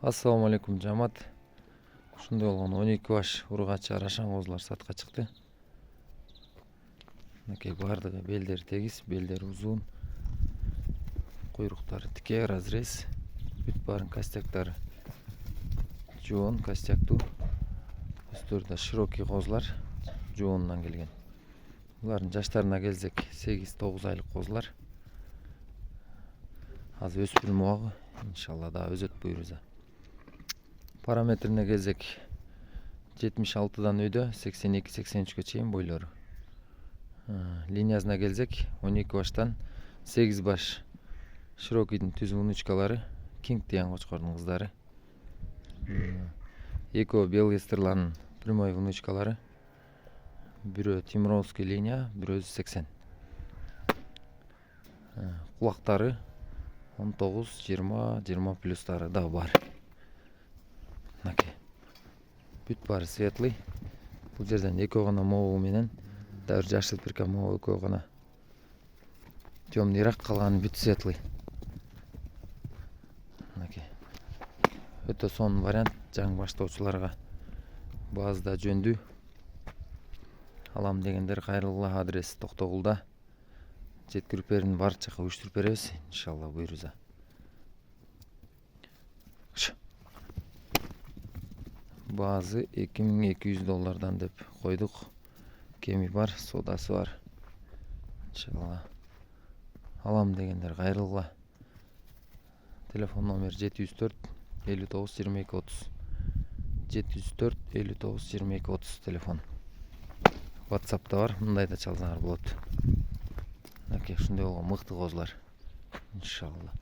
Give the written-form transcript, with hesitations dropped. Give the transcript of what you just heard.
Assalamu алейкум жамат. Ушундай болгон 12 баш ургачы арашан козулар сатка чыкты. Мынакей бардыгы белдери тегиз, белдери узун. Куйруктары тике, разрез. Бүт барын костяктары жоон, костяктуу. Үстөрү да широкий козулар, жоонунан келген. Булардын жаштарына келсек, 8-9 айлык козулар. Азыр өспүрүм убагы, иншалла да өзөт буйруза. Параметрине келсек, 76дан өйдө, 82-83-кө чейин бойлору. Линиясына келсек, 12 баштан 8 баш широкийдин түз внучкалары, Кинг деген кочкордун кыздары. Экөө Белгестерлардын прямой внучкалары. Бирөө Тимуровский линия, бирөө 80. Кулактары 19, 20, 20 плюстары да бар. Бүт бары светлый. Бул жерден экөө гана могу менен дагы жашыл пирка могу экөө гана темныйраак, калганы бүт светлый. Өтө сонун вариант жаңы баштоочуларга. Баазы да жөндүү. Алам дегендер кайрылгыла, адрес Токтогулда. Жеткирип берүүнү бар жака уюштуруп беребиз, иншалла буйруза. Баазы $2200 деп койдук. Кеми бар, содасы бар. Иншалла. Алам дегендер кайрылгыла. Телефон номер 704 59 22 30. 704 59 22 30 телефон. WhatsApp'та бар, мындай да чалсаңар болот. Ушундай болгон мыкты козулар. Иншалла.